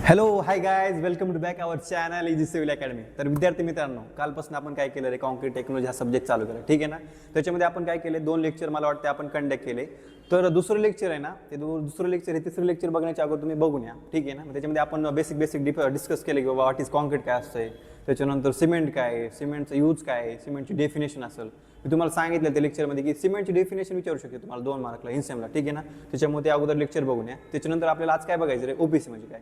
Hello hi guys, welcome to back our channel easy civil academy. तर विद्यार्थी मित्रांनो, कालपासून आपण काय केलं रे, कॉन्क्रीट टेक्नॉलॉजी हा सब्जेक्ट चालू केला, ठीक आहे ना. त्याच्यामध्ये आपण काय केले, 2 लेक्चर मला वाटते आपण कंडक्ट केले. तर दुसरं लेक्चर आहे ना, ते दुसरं लेक्चर आहे, तिसरं लेक्चर बघण्याच्या अगोदर तुम्ही बघून या, ठीक आहे ना. त्याच्यामध्ये आपण बेसिक डिस्कस केले की बाबा व्हॉट इज कॉन्क्रीट काय असतंय, त्याच्यानंतर सिमेंट काय आहे, सिमेंटचं यूज काय आहे, सिमेंटची डेफिनेशन असेल. मी तुम्हाला सांगितलं त्या लेक्चरमध्ये की सिमेंटची डेफिनेशन विचारू शकते तुम्हाला 2 मार्कला इन्सेमला, ठीक आहे ना. त्याच्यामुळे ते अगोदर लेक्चर बघून या. त्याच्यानंतर आपल्याला आज काय बघायचं रे, ओपीसी म्हणजे काय.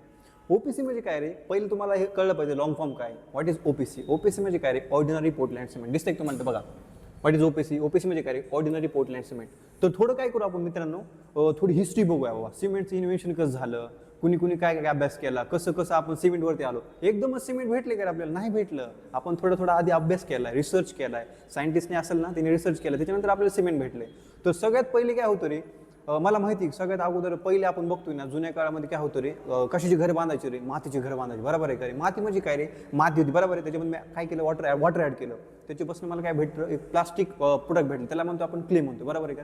ओपीसी म्हणजे काय रे, पहिलं तुम्हाला हे कळलं पाहिजे लॉंग फॉर्म काय, व्हॉट इज ओपीसी. ओपीसी म्हणजे काय रे, ऑर्डिनरी पोर्टलँड सिमेंट. दिसतंय का तुम्हाला बघा, व्हॉट इज ओपीसी. ओपीसी म्हणजे काय रे, ऑर्डिनरी पोर्टलँड सिमेंट. तर थोडं काय करू आपण मित्रांनो, थोडी हिस्ट्री बघूया बाबा, सिमेंटचं इन्व्हेन्शन कसं झालं, कुणी कुणी काय काय अभ्यास केला, कसं कसं आपण सिमेंटवरती आलो. एकदमच सिमेंट भेटले का आपल्याला, नाही भेटलं. आपण थोडा आधी अभ्यास केलाय, रिसर्च केलाय, सायंटिस्टने असेल ना त्यांनी रिसर्च केलं, त्याच्यानंतर आपल्याला सिमेंट भेटले. तर सगळ्यात पहिले काय होतं रे, मला माहिती सगळ्यात अगोदर पहिले आपण बघतोय ना, जुन्या काळामध्ये काय होतं रे, कशाची घर बांधायची रे, मातीची घर बांधायची, बरोबर आहे का रे. माती म्हणजे काय रे, माती होती, बरोबर आहे. त्याच्यामध्ये मी काय केलं, वॉटर ॲड केलं, त्याच्यापासून मला काय भेटलं, एक प्लास्टिक प्रोडक्ट भेटलं, त्याला म्हणतो आपण क्ले म्हणतो, बरोबर आहे का.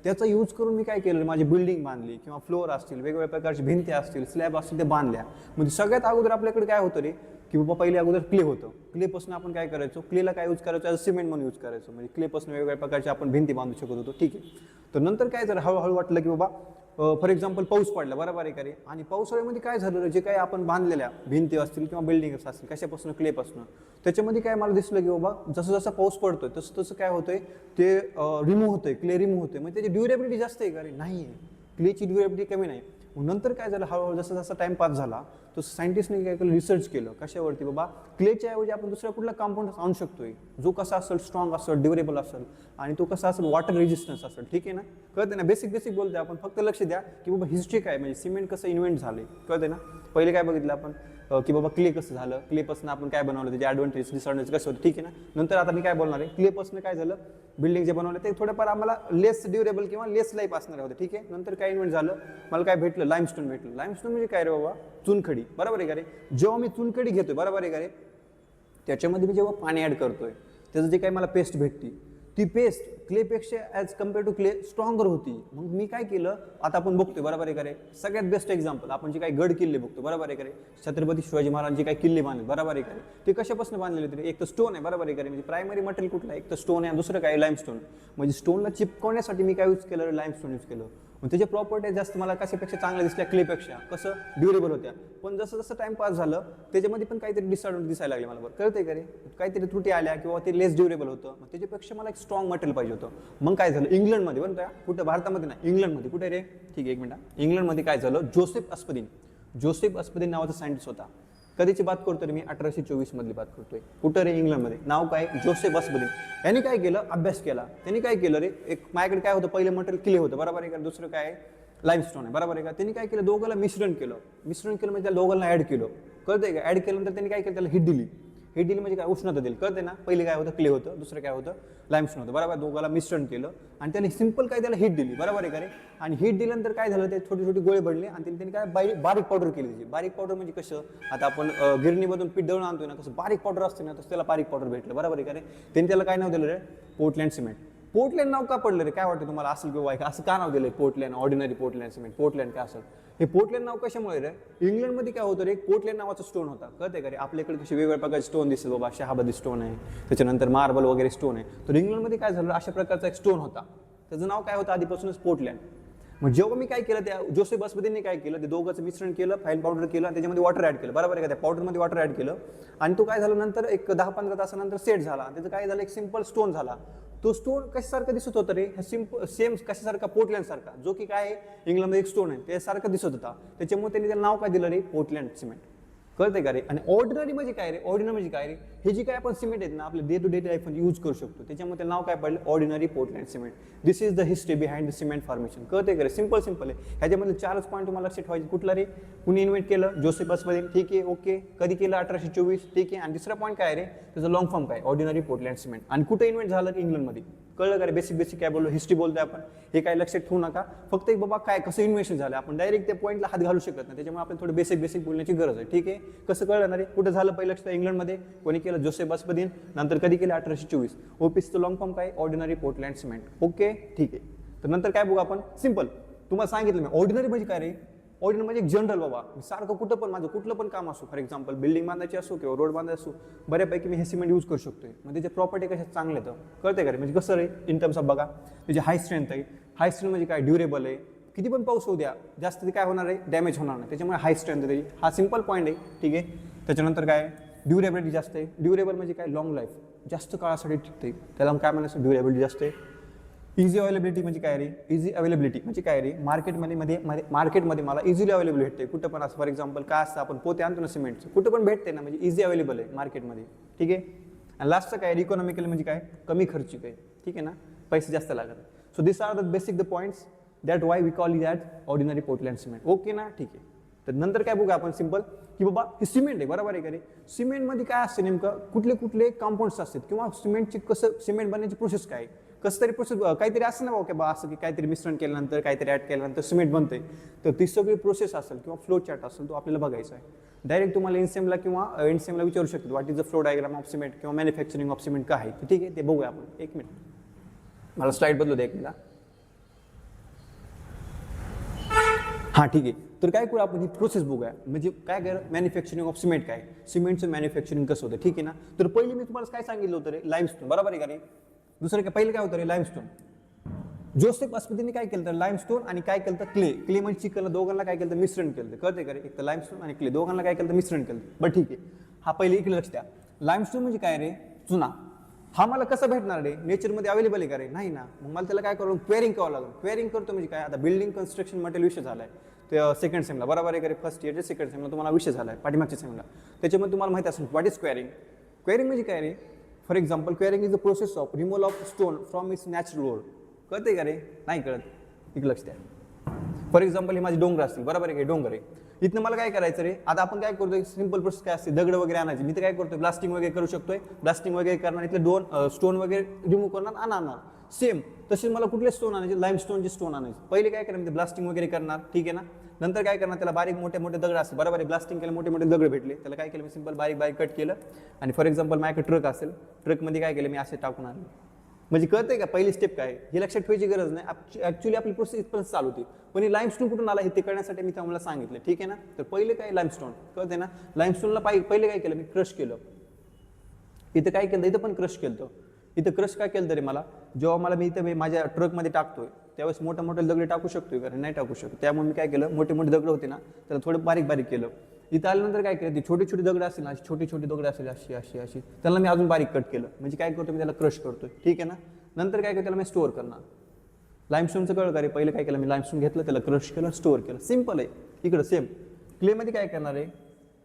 त्याचा यूज करून मी काय केलं, माझी बिल्डिंग बांधली किंवा फ्लोअर असतील, वेगवेगळ्या प्रकारची भिंती असतील, स्लॅब असतील, ते बांधल्या. म्हणजे सगळ्यात अगोदर आपल्याकडे काय होतं रे, की बाबा पहिले अगोदर क्ले होतं. क्लेपासून आपण काय करायचो, क्लेला काय यूज करायचो, ॲज सिमेंट म्हणून यूज करायचो. म्हणजे क्लेपासून वेगवेगळ्या प्रकारचे आपण भिंती बांधू शकत होतो, ठीक आहे. तर नंतर काय झालं, हळूहळू वाटलं की बाबा फॉर एक्झाम्पल पाऊस पडला, बरोबर आहे का रे. आणि पावसाळ्यामध्ये काय झालं, जे काही आपण बांधलेल्या भिंती असतील किंवा बिल्डिंग्स असतील, कशापासून, क्लेपासून, त्याच्यामध्ये काय मला दिसलं की बाबा जसं जसं पाऊस पडतोय तसं तसं काय होतंय, ते रिमूव्ह होतंय, क्ले रिमूव्ह होते. म्हणजे त्याची ड्युरेबिलिटी जास्त आहे का रे, नाही आहे. क्लेची ड्युरेबिलिटी कमी नाही. मग नंतर काय झालं, हळूहळू जसं जसा टाइम पास झाला तसं सायंटिस्टने काय केलं, रिसर्च केलं कशावरती, बाबा क्लेच्या ऐवजी आपण दुसरा कुठला कंपाऊंड आणू शकतोय जो कसा असेल, स्ट्रॉंग असेल, ड्युरेबल असेल, आणि तो कसा असेल, वॉटर रेजिस्टन्स असेल, ठीक आहे ना. कळते ना, बेसिक बोलतोय आपण. फक्त लक्ष द्या की बाबा हिस्ट्री काय, म्हणजे सिमेंट कसं इन्व्हेंट झाले, कळते ना. पहिले काय बघितलं आपण की बाबा क्ले कसं झालं, क्लेपासून आपण काय बनवलं, त्याचे ॲडव्हान्टेज डिसअडव्हान्टेज कसं होतं, ठीक आहे ना. नंतर आता मी काय बोलणार आहे, क्लेपासून काय झालं, बिल्डिंग जे बनवलं ते थोडंफार आम्हाला लेस ड्युरेबल किंवा लेस लाईफ असणार होतं, ठीक आहे. नंतर काय इन्व्हेंट झालं, मला काय भेटलं, लाईमस्टोन भेटलं. लाईमस्टोन म्हणजे काय रे बाबा, चुनखडी, बरोबर आहे का रे. जेव्हा मी चुनखडी घेतोय, बरोबर आहे का रे, त्याच्यामध्ये मी जेव्हा पाणी ॲड करतोय, त्याचं जे काही मला पेस्ट भेटते, ती पेस्ट क्लेपेक्षा as compare to clay stronger होती. मग मी काय केलं, आता आपण बघतोय, बरोबर आहे का रे, सगळ्यात बेस्ट एक्झाम्पल आपण जे काही गड किल्ले बघतो, बरोबर आहे का रे. छत्रपती शिवाजी महाराजांचे काही किल्ले बांधले, बरोबर आहे का रे, ते कशापासून बांधलेले होते, एक तर स्टोन आहे, बरोबर आहे का रे. म्हणजे प्रायमरी मटेरियल कुठलं आहे, एक तर स्टोन आहे, दुसरं काय, लाईमस्टोन. म्हणजे स्टोनला चिपकवण्यासाठी मी काय यूज केलं, लाईमस्टोन यूज केलं. मग त्याच्या प्रॉपर्टी जास्त मला कशापेक्षा चांगल्या दिसल्या, क्लेपेक्षा. कसं, ड्युरेबल होत्या. पण जसं जसं टाइम पास झालं त्याच्यामध्ये पण काहीतरी डिसअडव्हान्टेज दिसायला लागले मला, बरं कळतंय का रे. काहीतरी त्रुटी आल्या किंवा ते लेस ड्युरेबल होतं. मग त्याच्यापेक्षा मला एक स्ट्रॉंग मटेरियल पाहिजे होतं. मग काय झालं, इंग्लंडमध्ये, बरं त्या कुठं, भारतामध्ये नाही, इंग्लंडमध्ये. कुठे रे, ठीक आहे, एक मिनिट. इंग्लंडमध्ये काय झालं, जोसेफ अस्पदिन नावाचा सायंटिस्ट होता. कधीची बात करतोय मी, 1824 मधली बात करतोय. कुठं रे, इंग्लंडमध्ये. नाव काय, जोसेफ अस्पदिन. यांनी काय केलं, अभ्यास केला. त्यांनी काय केलं रे, एक माझ्याकडे काय होतं, पहिलं मटेरियल क्ले होतं, बरोबर आहे का, दुसरं काय, लाईमस्टोन आहे, बरोबर आहे का. त्यांनी काय केलं, दोघांना मिश्रण केलं म्हणजे त्या दोघांना ऍड केलं, कळतंय का. ऍड केल्यानंतर त्यांनी काय केलं, त्याला हिट दिली. हिट दिली म्हणजे काय, उष्णता दिली, कळते ना. पहिले काय होतं, क्ले होतं, दुसरं काय होतं, लाईमस्टोन होतं, बरोबर. दोघांना मिश्रण केलं आणि त्याने सिंपल काय, त्याला हिट दिली, बरोबर आहे का रे. आणि हिट दिल्यानंतर काय झालं, ते छोटे छोटे गोळे बनले आणि त्यांनी काय बारीक पावडर केली त्याची. बारीक पावडर म्हणजे कसं, आता आपण गिरणीमधून पीठ दळून आणतोय ना, कसं बारीक पावडर असते ना, तसं त्याला बारीक पावडर भेटलं, बरोबर आहे का रे. त्यांनी त्याला काय नाव दिलं रे, पोर्टलँड सिमेंट. पोर्टलँड नाव का पडलं रे, काय वाटतं तुम्हाला, असेल किंवा असं का नाव दिलंय Portland, ordinary Portland cement, Portland काय असेल. हे पोर्टलँड नाव कशामुळे रे, इंग्लंडमध्ये काय होतं रे, पोर्टलँड नावाचा स्टोन होता, कळतंय का रे. आपल्याकडे कसे वेगवेगळ्या प्रकारचे स्टोन दिसतात बाबा, शहाबादी स्टोन आहे, त्याच्यानंतर मार्बल वगैरे स्टोन आहे. तर इंग्लंडमध्ये काय झालं, अशा प्रकारचा एक स्टोन होता, त्याचं नाव काय होतं आधीपासूनच, पोर्टलँड. मग जेव्हा मी काय केलं, त्या जोसेफ अस्पदिनने काय केलं, ते दोघांचं मिश्रण केलं, फाईन पावडर केलं आणि त्याच्यामध्ये वॉटर ॲड केलं, बरोबर आहे का. त्या पावडरमध्ये वॉटर ॲड केलं आणि तो काय झालं, नंतर एक 10-15 तासानंतर सेट झाला. त्याचं काय झालं, एक सिंपल स्टोन झाला. तो स्टोन कशासारखं दिसत होतं रे, सेम कशासारखा, पोर्टलँड सारखा, जो की काय इंग्लंडमध्ये एक स्टोन आहे त्यासारखं दिसत होता. त्याच्यामुळे त्यांनी त्याला नाव काय दिलं रे, पोर्टलँड सिमेंट, कळतंय का रे. आणि ऑर्डिनरी म्हणजे काय रे, ऑर्डिनरी म्हणजे काय रे, हे जी काय आपण सिमेंट आहेत ना, आपले डे टू डे लाईफमध्ये यूज करू शकतो, त्याच्यामध्ये नाव काय पडलं, ordinary Portland cement. This is the history behind the cement formation, कळतंय का रे. सिंपल आहे. ह्याच्यामध्ये 4च पॉईंट तुम्हाला लक्षात ठेवायचे. कुठला रे, कुणी इन्व्हेंट केलं, जोसेफ अस्पदिन, ठीक आहे, ओके. कधी केलं, 1824, ठीक आहे. आणि दुसरा पॉईंट काय रे, त्याचं लॉंग फॉर्म काय, ऑर्डिनरी पोर्टलँड सिमेंट. आणि कुठे इन्व्हेंट झालं, इंग्लंडमध्ये. कळलं का रे, बेसिक काय बोललो, हिस्ट्री बोलतोय आपण, हे काय लक्षात ठेवू नका. फक्त एक बाबा काय कसं इन्व्हेन्शन झालं, आपण डायरेक्ट त्या पॉईंटला हात घालू शकत नाही, त्याच्यामुळे आपण थोडं बेसिक बोलण्याची गरज आहे, ठीक आहे. कसं कळलं ना रे, कुठं झालं, पहिलं लक्षात, इंग्लंडमध्ये. कोणी केलं, जोसेफ अस्पदिन. नंतर कधी केलं, 1824. ओपीसीचं लॉंग फॉर्म काय, ऑर्डिनरी पोर्टलँड सिमेंट, ओके, ठीक आहे. तर नंतर काय बघू आपण, सिंपल तुम्हाला सांगितलं मी, ऑर्डिनरी म्हणजे काय रे, ऑर्डिनरी म्हणजे एक जनरल बाबा, सारखं कुठं पण माझं कुठलं पण काम असो, फॉर एक्झाम्पल बिल्डिंग बांधायची असो किंवा रोड बांधायची असो, बऱ्यापैकी मी हे सिमेंट यूज करू शकतोय. मग त्याचे प्रॉपर्टी कशा चांगले तर कळते का रे, म्हणजे कसं रे इन टर्म्स ऑफ बघा, त्याची हाय स्ट्रेंथ आहे. हाय स्ट्रेंथ म्हणजे काय, ड्युरेबल आहे, किती पण पाऊस होऊ द्या जास्त ते काय होणार आहे, डॅमेज होणार नाही, त्याच्यामुळे हाय स्ट्रेंथ आहे त्याची. हा सिंपल पॉईंट आहे, ठीक आहे. त्याच्यानंतर काय, ड्युरेबिलिटी जास्त आहे. ड्युरेबल म्हणजे काय, लॉंग लाईफ, जास्त काळासाठी टिकते, त्याला काय म्हणायचं, ड्युरेबिलिटी जास्त आहे. इझी अवेलेबिलिटी म्हणजे काय रे, इझी अवेलेबिलिटी म्हणजे काय रे, मार्केटमध्ये मला इझिली अवेलेबल भेटते कुठं पण असं. फॉर एक्झाम्पल काय असतं, आपण पोते आणतो ना सिमेंटचं, कुठं पण भेटते ना, म्हणजे इझी अवेलेबल आहे मार्केटमध्ये, ठीक आहे. आणि लास्टचं काय, इकॉनॉमिकल म्हणजे काय, कमी खर्चिक आहे, ठीक आहे ना, पैसे जास्त लागत. So this are the basic the points that why we call that ordinary Portland cement. Okay ना, ठीक आहे. तर नंतर काय बघू आपण सिंपल, की बाबा हे सिमेंट आहे, बरोबर आहे का रे. सिमेंटमध्ये काय असते नेमकं, कुठले कुठले कंपाऊंड्स असतात किंवा सिमेंटची कसं सिमेंट बनण्याची प्रोसेस काय, कसं तरी प्रोसेस काहीतरी असं ना बाबा, की बा असं की काहीतरी मिश्रण केल्यानंतर काहीतरी ॲड केल्यानंतर सिमेंट बनते. तर ती सगळी प्रोसेस असेल किंवा फ्लो चार्ट असेल तो आपल्याला बघायचा आहे. डायरेक्ट तुम्हाला इनसेमला किंवा एंडसेमला विचारू शकतो, what is the flow diagram of cement किंवा मॅन्युफॅक्चरिंग ऑफ सिमेंट काय आहे, ठीक आहे. ते बघूया आपण. एक मिनिट, मला स्लाइड बदलू दे एक मिनिट. हां ठीक आहे. तर काय करू आपण, ही प्रोसेस बघूया, म्हणजे काय कर, मॅन्युफॅक्चरिंग ऑफ सिमेंट काय, सिमेंटचं मॅन्युफॅक्चरिंग कसं होतं, ठीक आहे ना. तर पहिले मी तुम्हाला काय सांगितलं होतं रे, लाईमस्टोन, बरोबर आहे का रे. दुसरं काय, पहिलं काय होतं रे, लाईमस्टोन. जोसेफ अस्मितीने काय केलं तर लाईमस्टोन आणि काय केलं तर क्ले म्हणजे चिकन, दोघांना काय केलं तर मिश्रण केलं, कळते का रे. एक तर लाईमस्टोन आणि क्ले दोघांना काय केलं तर मिश्रण केलं. बरं ठीक आहे. हा पहिले इकडे लक्ष द्या, लाईमस्टोन म्हणजे काय रे, चुना. हा मला कसं भेटणार रे, नेचरमध्ये अवेलेबल आहे का रे, नाही ना. मग मला त्याला काय करावं, क्वेरिंग करावं लागेल. क्वेरिंग करतो म्हणजे काय, आता बिल्डिंग कन्स्ट्रक्शन मटेरियल विषय झाला आहे ते सेकंड सेमला, बरोबर आहे का रे. फर्स्ट इयरच्या सेकंड सेमला तुम्हाला विषय झाला आहे, पाठीमागच्या सेमला. त्याच्यामध्ये तुम्हाला माहिती असेल व्हॉट इज क्वेरिंग. क्वेरिंग म्हणजे काय रे, for example quarrying is the process of removal of stone from its natural ore. कळते का रे, नाही कळत, इकडे लक्ष द्या. फॉर एक्झाम्पल हे माझे डोंगर असतील, बरोबर आहे का, डोंगर आहे. इथनं मला काय करायचं रे, आता आपण काय करतोय, सिंपल प्रोसेस काय असते, दगड वगैरे आणायची. मी तर काय करतोय, ब्लास्टिंग वगैरे करू शकतोय. ब्लास्टिंग वगैरे करणार, इथले दोन स्टोन वगैरे रिमूव्ह करणार, आणणार. सेम तसे मला कुठले स्टोन आणायचे, लाईमस्टोनचे स्टोन आणायचे. पहिले काय करणार, ब्लास्टिंग वगैरे करणार, ठीक आहे ना. नंतर काय करणार, त्याला बारीक मोठे मोठे दगड असते, बरोबर आहे. ब्लास्टिंग केलं, मोठे मोठे दगड भेटले, त्याला काय केलं मी, सिंपल बारीक बारीक कट केलं. आणि फॉर एक्झाम्पल माझ्याकडे ट्रक असेल, ट्रकमध्ये काय केलं मी, असे टाकून आणले. म्हणजे कळतंय का, पहिली स्टेप काय, हे लक्षात ठेवायची गरज नाही. ऍक्च्युली आपली प्रोसेस इथपर्यंत चालू होती, पण ही लाईमस्टोन कुठून आला हे ते कळण्यासाठी मी तुम्हाला सांगितलं, ठीक आहे ना. तर पहिले काय, लाईमस्टोन, कळते ना. लाईमस्टोनला पहिले काय केलं मी, क्रश केलं. इथं काय केलं, इथं पण क्रश केलं. इथं क्रश काय केलं तरी मला, जेव्हा मला मी इथं माझ्या ट्रकमध्ये टाकतोय त्यावेळेस मोठे मोठे दगड टाकू शकतोय का, नाही टाकू शकतो. त्यामुळे मी काय केलं, मोठे मोठे दगड होते ना, त्याला थोडं बारीक बारीक केलं. इथं आल्यानंतर काय केलं, ती छोटी छोटी दगड असतील ना, छोटी छोटी दगड असेल अशी अशी अशी, त्याला मी अजून बारीक कट केलं. म्हणजे काय करतो मी, त्याला क्रश करतोय, ठीक आहे ना. नंतर काय करतो, त्याला मी स्टोअर करणार. लाईमस्टोनचं कळलं का रे, पहिलं काय केलं मी, लाईमस्टोन घेतलं, त्याला क्रश केलं, स्टोअर केलं, सिंपल आहे. इकडं सेम क्लेमध्ये काय करणार आहे,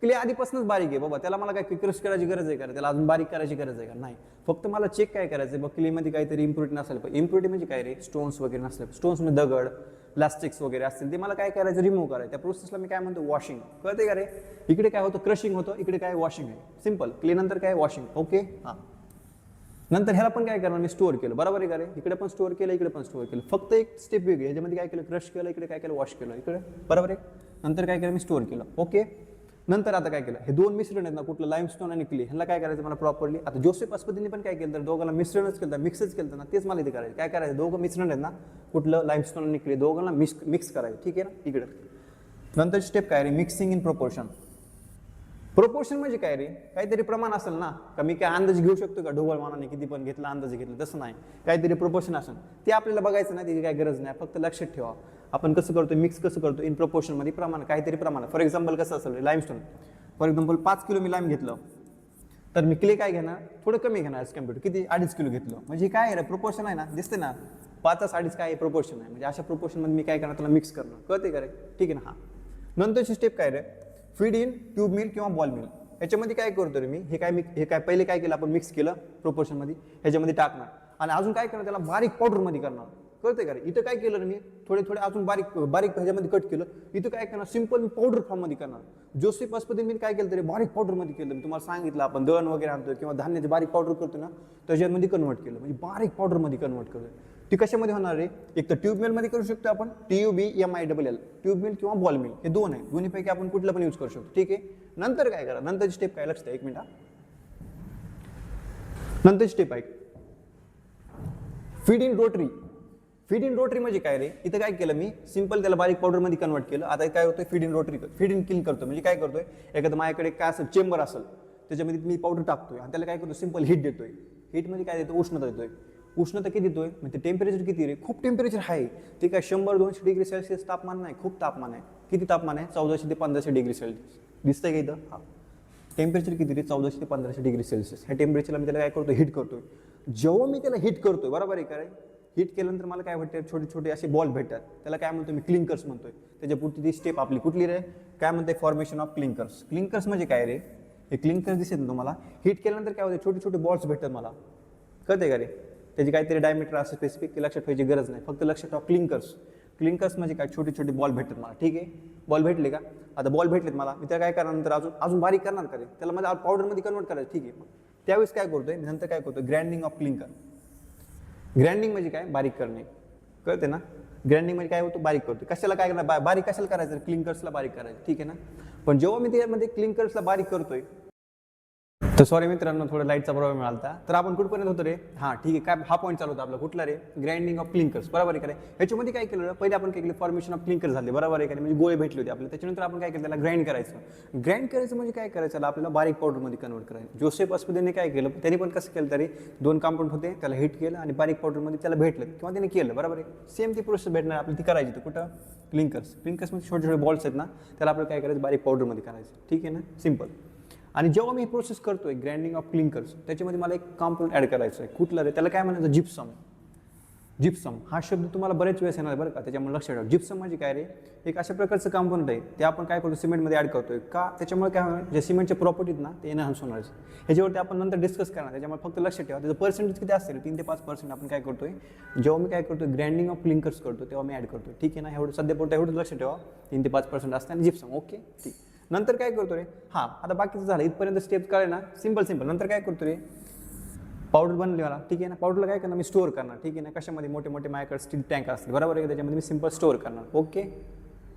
क्ले आधीपासूनच बारीक आहे बाबा, त्याला मला काय क्रश करायची गरज आहे का, त्याला अजून बारीक करायची गरज आहे का, नाही. फक्त मला चेक काय करायचं आहे, बघ क्लेमध्ये काहीतरी इम्प्युरिटी नसायला पाहिजे. इम्प्युरिटी म्हणजे काय रे, स्टोन्स वगैरे नसले, स्टोन्समध्ये दगड प्लास्टिक्स वगैरे असतील, ते मला काय करायचं, रिमूव्ह करायचं. त्या प्रोसेसला मी काय म्हणतो, वॉशिंग. कळते का रे, इकडे काय होतं, क्रशिंग होतं, इकडे काय वॉशिंग आहे. सिंपल, क्ले नंतर काय वॉशिंग. ओके, हां. नंतर ह्याला पण काय करणार मी, स्टोअर केलं, बरोबर आहे का रे. इकडे पण स्टोअर केलं, इकडे पण स्टोअर केलं, फक्त एक स्टेप वेगळी. ह्याच्यामध्ये काय केलं, क्रश केलं, इकडे काय केलं, वॉश केलं, इकडे, बरोबर आहे. नंतर काय केलं मी, स्टोअर केलं. ओके. नंतर आता काय केलं, हे दोन मिश्रण आहेत ना, कुठलं लाईमस्टोन आणि क्ले, ह्याला काय करायचं मला प्रॉपरली. आता जोसेफ अस्पतीने पण काय केलं तर दोघांना मिश्रणच केलं, मिक्सच केलं ना, तेच मला इथे करायचं. काय करायचं, दोघं मिश्रण आहेत ना, कुठलं लाईमस्टोन आणि क्ले, दोघांना मिक्स करायचं, ठीक आहे ना. इकडे नंतर स्टेप काय रे, मिक्सिंग इन प्रोपोर्शन. प्रोपोर्शन म्हणजे काय रे, काहीतरी प्रमाण असेल ना, का मी काय अंदाज घेऊ शकतो का, ढोबळ मानाने किती पण घेतलं, अंदाज घेतलं, तसं नाही. काहीतरी प्रोपोर्शन असेल, ते आपल्याला बघायचं नाही, त्याची काय गरज नाही. फक्त लक्षात ठेवा आपण कसं करतो, मिक्स कसं करतो, इन प्रोपोर्शनमध्ये प्रमाण, काहीतरी प्रमाण. फॉर एक्झाम्पल कसं असेल लाईमस्टोन, फॉर एक्झाम्पल 5 किलो मी लाईम घेतलं, तर मी क्ले काय घेणार, थोडं कमी घेणार ॲज कम्पेअर, किती 2.5 किलो घेतलं. म्हणजे काय आहे रे, प्रोपोर्शन आहे ना, दिसते ना, 5-2.5 काय प्रोपोर्शन आहे. म्हणजे अशा प्रोपोर्शनमध्ये मी काय करणार, त्याला मिक्स करणं. कळते का रे, ठीक आहे ना. हां. नंतरची स्टेप काय रे, फीड इन ट्यूब मिल किंवा बॉल मिल. याच्यामध्ये काय करतो रे मी, हे काय पहिले काय केलं आपण, मिक्स केलं प्रोपोर्शनमध्ये, ह्याच्यामध्ये टाकणार आणि अजून काय करणार, त्याला बारीक पावडरमध्ये करणार. कळते का रे. इथं काय केलं मी, थोडे अजून बारीक ह्याच्यामध्ये कट केलं. इथं काय करणार, सिंपल मी पावडर फॉर्ममध्ये करणार. जोसेफ अस्पतीने मी काय केलं तरी बारीक पावडरमध्ये केलं. मी तुम्हाला सांगितलं, आपण दळण वगैरे आणतो किंवा धान्याची बारीक पावडर करतो ना, त्याच्यामध्ये कन्वर्ट केलं, म्हणजे बारीक पावडरमध्ये कन्वर्ट केलं. ती कशामध्ये होणार आहे, एक तर ट्यूबमिलमध्ये करू शकतो आपण, TUBMILL, ट्यूबमिल किंवा बॉल मिल, हे दोन आहे. दोन्हीपैकी आपण कुठलं पण यूज करू शकतो, ठीक आहे. नंतर काय करा, नंतरची स्टेप काय, लक्ष द्या एक मिनिट. नंतरची स्टेप आहे feed in rotary. Feed in rotary म्हणजे काय रे, इथं काय केलं मी सिंपल त्याला बारीक पावडरमध्ये कन्वर्ट केलं. आता काय होतं feed in rotary, feed in clean करतो म्हणजे काय करतोय, एखादं माझ्याकडे काय असेल चेंबर असेल त्याच्यामध्ये मी पावडर टाकतोय आणि त्याला काय करतो सिंपल हीट देतोय. हीट म्हणजे काय देतो, उष्णता देतोय. उष्णता किती देतोय म्हणजे टेम्परेचर किती रे, खूप टेम्परेचर आहे ते काय 100-200 डिग्री सेल्सिअस तापमान नाही, खूप तापमान आहे. किती तापमान आहे, 1400 ते 1500 डिग्री सेल्सिअस. दिसतंय का इथं, हा टेम्परेचर किती रे, 1400 ते 1500 डिग्री सेल्सिअस. ह्या टेम्परेचरला मी त्याला काय करतो, हीट करतोय. जेव्हा मी त्याला हीट करतोय बरोबर आहे काय, हीट केल्यानंतर मला काय भेटतं, छोटे छोटे असे बॉल भेटतात. त्याला काय म्हणतो मी, क्लिंकर्स म्हणतोय. त्याच्या पुढची ती स्टेप आपली कुठली रे, काय म्हणते, फॉर्मेशन ऑफ क्लिंकर्स. क्लिंकर्स म्हणजे काय रे, हे क्लिंकर्स दिसत ना तुम्हाला, हीट केल्यानंतर काय होते, छोटे छोटे बॉल्स भेटतात मला, कळते का रे. त्याची काहीतरी डायमीटर असं स्पेसिफिक, ते लक्षात ठेवायची गरज नाही, फक्त लक्षात ठेवा क्लिंकर्स. क्लिंकर्स म्हणजे काय, छोटे छोटे बॉल भेटतात मला. ठीक आहे, बॉल भेटले का, आता बॉल भेटलेत मला, मी त्याला काय करणार नंतर अजून बारीक करणार का रे, त्याला माझ्या पावडरमध्ये कन्वर्ट करायचं. ठीक आहे, मग त्यावेळेस काय करतोय नंतर, काय करतोय ग्राइंडिंग ऑफ क्लिंकर. ग्राइंडिंग म्हणजे काय, बारीक करणे, कळते ना. ग्राइंडिंग म्हणजे काय होतं, बारीक करतो. कशाला काय करणार, बारीक कशाला करायचं, क्लिंकर्सला बारीक करायचं. ठीक आहे ना. पण जेव्हा मी त्यामध्ये क्लिंकर्सला बारीक करतोय, तर सॉरी मित्रांनो थोडं लाईटचा प्रॉब्लेम मिळाला. तर आपण कुठपर्यंत होतो रे, हां ठीक आहे, काय हा पॉईंट चालू होता आपला कुठला रे, ग्राइंडिंग ऑफ क्लिंकर्स. बरोबर आहे का रे. ह्याच्यामध्ये काय केलं, पहिले आपण काय केलं, फॉर्मेशन ऑफ क्लिंकर झाले. बरोबर आहे का, म्हणजे गोळे भेटले होते आपल्याला. त्याच्यानंतर आपण काय केलं, त्याला ग्राइंड करायचं. ग्राइंड करायचं म्हणजे काय करायचं, आपल्याला बारीक पावडरमध्ये कन्वर्ट करायचं. जोसेफ अस्मितेने काय केलं, त्यांनी पण कसं केलं तरी, 2 कंपाऊंड होते, त्याला हीट केलं आणि बारीक पावडरमध्ये त्याला भेटलं किंवा त्याने केलं. बरोबर आहे, सेम ती प्रोसेस भेटणार आपली, ती करायची. तर कुठं, क्लिंकर्स. क्लिंकर्समध्ये छोटे छोटे बॉल्स आहेत ना, त्याला आपल्याला काय करायचं, बारीक पावडरमध्ये करायचं. ठीक आहे ना, सिंपल. आणि जेव्हा मी प्रोसेस करतोय ग्राइंडिंग ऑफ क्लिंकर्स, त्याच्यामध्ये मला एक कंपाऊंड ॲड करायचं आहे. कुठलं रे, त्याला काय म्हणायचं, जिप्सम. जिप्सम हा शब्द तुम्हाला बरेच वेळेस येणार बरं का, त्याच्यामुळे लक्षात ठेवा. जिप्सम म्हणजे काय रे, एक अशा प्रकारचं कंपाऊंड आहे, ते आपण काय करतो, सिमेंटमध्ये ॲड करतोय का, त्याच्यामुळे काय होणार, जे सिमेंटच्या प्रॉपर्टीज ना ते एनहान्स होणार. ह्याच्यावरती आपण नंतर डिस्कस करणार. त्याच्यामुळे फक्त लक्षात ठेवा त्याचं पर्सेंटेज किती असेल, 3 ते 5% आपण काय करतोय, जेव्हा मी काय करतोय ग्राइंडिंग ऑफ क्लिंकर्स करतो तेव्हा मी ॲड करतोय. ठीक आहे ना, एवढं सध्या पुरतं एवढं लक्षात ठेवा, 3 ते 5% असतं आणि जिप्सम. ओके, ठीक. नंतर काय करतो रे, हां आता बाकीचं झालं, इथपर्यंत स्टेप्स कळले ना, सिंपल. नंतर काय करतो रे, पावडर बनली मला. ठीक आहे ना, पावडरला काय करणार मी, स्टोअर करणार. ठीक आहे ना, कशामध्ये, मोठे मोठे माझ्याकडे स्टील टँक असतील. बरोबर आहे, त्याच्यामध्ये मी सिंपल स्टोअर करणार. ओके,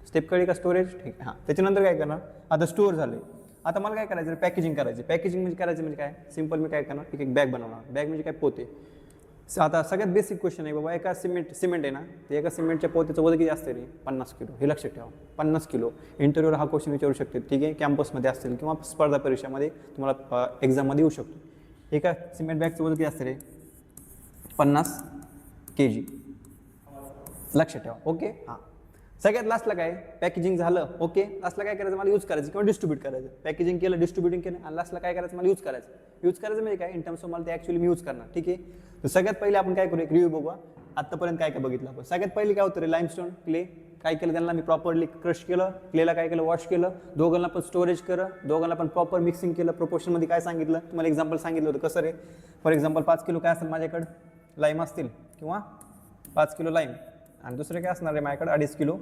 स्टेप कळली का, स्टोरेज. ठीक आहे, हां. त्याच्यानंतर काय करणार, आता स्टोअर झाले, आता मला काय करायचं, पॅकेजिंग करायची. पॅकेजिंग म्हणजे करायचं म्हणजे काय, सिंपल मी काय करणार, एक बॅग बनवणार. बॅग म्हणजे काय, पोते. आता सगळ्यात बेसिक क्वेश्चन आहे बाबा, एका सिमेंट आहे ना, ते एका सिमेंटच्या पोत्याचं वजन किती असते रे, 50 किलो. हे लक्षात ठेवा, 50 किलो. इंटरव्ह्यूवर हा क्वेश्चन विचारू शकते. ठीक आहे, कॅम्पसमध्ये असतील किंवा स्पर्धा परीक्षामध्ये तुम्हाला एक्झाममध्ये येऊ शकतो. एका सिमेंट बॅगचं वजन किती असते रे, 50 kg. लक्षात ठेवा. ओके, हां. सगळ्यात लास्टला काय, पॅकेजिंग झालं. ओके, लास्टला काय करायचं, मला यूज करायचं किंवा डिस्ट्रीब्यूट करायचं. पॅकेजिंग केलं, डिस्ट्रीब्युटिंग केलं आणि लास्टला काय करायचं, मला यूज करायचं. यूज करायचं म्हणजे काय, इन टर्म्स ऑफ मला ते ॲक्च्युअली मी यूज करणार. ठीक आहे, तर सगळ्यात पहिले आपण काय करू, एक रिव्ह्यू बघूया आत्तापर्यंत काय काय बघितलं आपण. सगळ्यात पहिले काय होतं रे, लाईमस्टोन, क्ले. काय केलं, त्यांना मी प्रॉपरली क्रश केलं, क्लेला काय केलं, वॉश केलं, दोघांना पण स्टोरेज केलं, दोघांना पण प्रॉपर मिक्सिंग केलं. प्रोपोर्शनमध्ये काय सांगितलं तुम्हाला, एक्झाम्पल सांगितलं होतं कसं रे. फॉर एक्झाम्पल 5 किलो काय असेल माझ्याकडं, लाईम असतील किंवा 5 किलो लाईम, आणि दुसरे काय असणार आहे माझ्याकडे, 2.5 किलो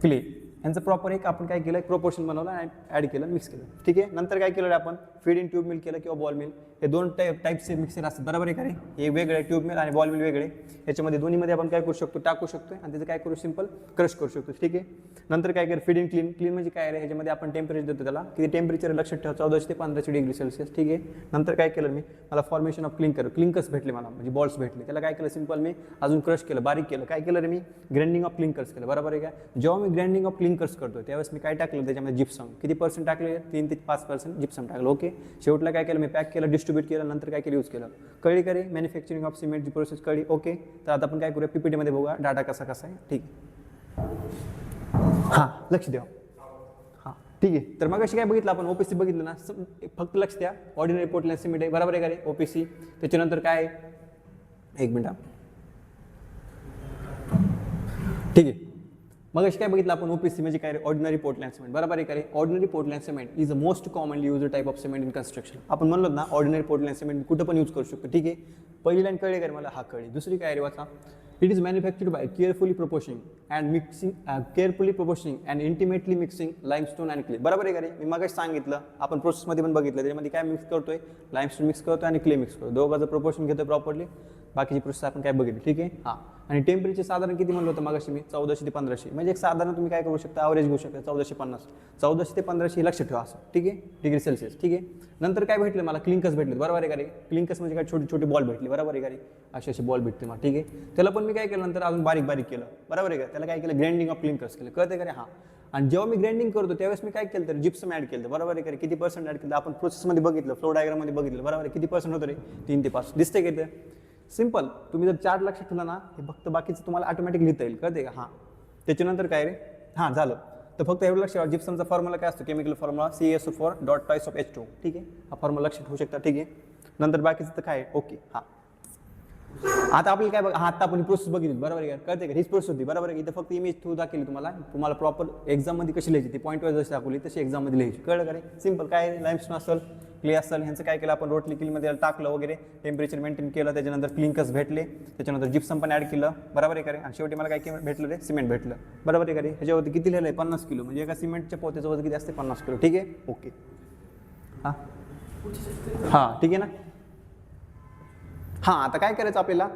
क्ले. यांचं प्रॉपर एक आपण काय केलं, प्रोपोर्शन बनवलं आणि ॲड केलं, मिक्स केलं. ठीक आहे, नंतर काय केलं आपण, फीड इन ट्यूब मिल केलं किंवा बॉल मिल. हे 2 टाईपचे मिक्सर असतात. बरोबर आहे का रे, हे वेगळे ट्यूब मिल आणि बॉल मिल वेगळे. याच्यामध्ये दोन्हीमध्ये आपण काय करू शकतो, टाकू शकतो आणि त्याचं काय करू, सिंपल क्रश करू शकतो. ठीक आहे, नंतर काय केलं, फीड इन क्लीन. क्लीन म्हणजे काय रे, ह्याच्यामध्ये आपण टेम्परेचर देतो, त्याला किती टेम्परेचर लक्षात ठेवा, 1400 ते 1500 डिग्री सेल्सिअस. ठीक आहे, नंतर काय केलं मी, मला फॉर्मेशन ऑफ क्लिंकर्स भेटले मला, म्हणजे बॉल्स भेटले. त्याला काय केलं, सिंपल मी अजून क्रश केलं, बारीक केलं. काय केलं रे, मी ग्राइंडिंग ऑफ क्लिंकर्स केलं. बरोबर आहे का. जेव्हा मी ग्राइंडिंग ऑफ क्लिंकर्स करतो त्यावेळेस मी काय टाकलं, त्याच्यामध्ये जिप्सम. किती पर्सेंट टाकले, 3 ते 5% जिप्सम टाकलं. ओके, शेवटला काय केलं, मी पॅक केलं, डिस्ट्रीब्यूट केलं, नंतर काय केलं, यूज केलं. कळली का रे, मॅन्युफॅक्चरिंग ऑफ सिमेंटची प्रोसेस कळली. ओके, तर आता आपण काय करूया, पीपीटीमध्ये बघूया डाटा कसा आहे. ठीक, हां लक्ष द्या. हां ठीक आहे, तर मग अशी काय बघितलं आपण, ओपीसी बघितलं ना, फक्त लक्ष द्या, ऑर्डिनरी पोर्टलँड सिमेंट आहे. बरोबर आहे का रे, ओपीसी. त्याच्यानंतर काय, एक मिनिट, ठीक आहे. मग अशी काय बघितलं आपण, ओपीसी म्हणजे काय रे, ऑर्डिनरी पोर्टलँड सिमेंट. बरोबर आहे का रे, ordinary Portland cement is a most commonly use type of cement in construction. आपण म्हणलो ना, ऑर्डिनरी पोर्टलँड सिमेंट कुठं पण यूज करू शकतो. ठीक आहे, पहिली लाईन कळली का रे मला, हा कळली. दुसरी काय रे वाचा, it is manufactured by carefully proportioning and intimately mixing limestone and clay. बरोबर आहे का रे, मी मगाशी सांगितलं, आपण प्रोसेसमध्ये पण बघितलं, त्याच्यामध्ये काय मिक्स करतोय, लाईमस्टोन मिक्स करतोय आणि क्ले मिक्स करतो. दोघांचं प्रोपोर्शन घेतोय प्रॉपरली. बाकीची प्रोसेस आपण काय बघितली. ठीक आहे, हां. आणि टेम्परेचर साधारण किती म्हणलं होतं मागाशी मी 1400 ते 1500, म्हणजे एक साधारण तुम्ही काय करू शकता, ॲव्हरेज घेऊ शकता 1450, 1400 ते 1500 हे लक्षात ठेवा असं, ठीक आहे, डिग्री सेल्सिअस, ठीक आहे. नंतर काय भेटलं मला, क्लिंकस भेटले, बरोबर आहे का रे. क्लिंकस म्हणजे काय, छोटे छोटे बॉल भेटले, बरोबर आहे का रे, असे बॉल भेटते मला, ठीक आहे. त्याला पण मी काय केलं नंतर अजून बारीक बारीक केलं, बरोबर आहे का. त्याला काय केलं, ग्राइंडिंग ऑफ क्लिंकस केलं, कळते का रे. हां, आणि जेव्हा मी ग्राइंडिंग करतो त्यावेळेस मी काय केलं तर जिप्सम ॲड केलं, बरोबर आहे का रे. किती पर्सेंट ॲड केलं आपण प्रोसेसमध्ये बघितलं, फ्लो डायग्राममध्ये बघितलं, बरोबर आहे. किती पर्सेंट होतं रे, 3 ते 5 दिसते का ते. सिंपल, तुम्ही जर चार्ट लक्षात ठेवला ना, हे फक्त बाकीचं तुम्हाला ऑटोमॅटिक लिहिता येईल, कळते का. हां, त्याच्यानंतर काय रे, हां झालं. तर फक्त एवढं लक्षात ठेवा, जिप्समचा फॉर्म्युला काय असतो, केमिकल फॉर्म्युला CaSO4.2H2, ठीक आहे. हा फॉर्म्युला लक्षात ठेवू शकता, ठीक आहे. नंतर बाकीचं तर काय, ओके. हां, आता आपल्याला काय बघा, आता आपण प्रोसेस बघितली, बरोबर आहे का, कळते का. हीच प्रोसेस होती, बरोबर आहे. इथं फक्त इमेज थ्रू दाखवली तुम्हाला प्रॉपर एक्झाममध्ये कशी लिहायची, ती पॉईंट वाईज जशी दाखवली तशी एक्झाममध्ये लिहायची, कळलं का रे. सिंपल, काय लाईमस्टोन असेल, क्ले असेल, ह्यांचं काय केलं आपण, रोटली क्लीमध्ये टाकलं वगैरे, टेम्परेचर मेंटेन केलं, त्याच्यानंतर क्लिंकस भेटले, त्याच्यानंतर जिप्सम पण ॲड केलं, बरोबर आहे का रे. आणि शेवटी मला काय भेटलं रे, सिमेंट भेटलं, बरोबर आहे का रे. ह्याच्यावरती किती लिहिलं आहे, 50 किलो, म्हणजे एका सिमेंटच्या पोत्याचं वजन किती असते, 50 किलो, ठीक आहे, ओके. हां हां, ठीक आहे ना. हां, आता काय करायचं आपल्याला,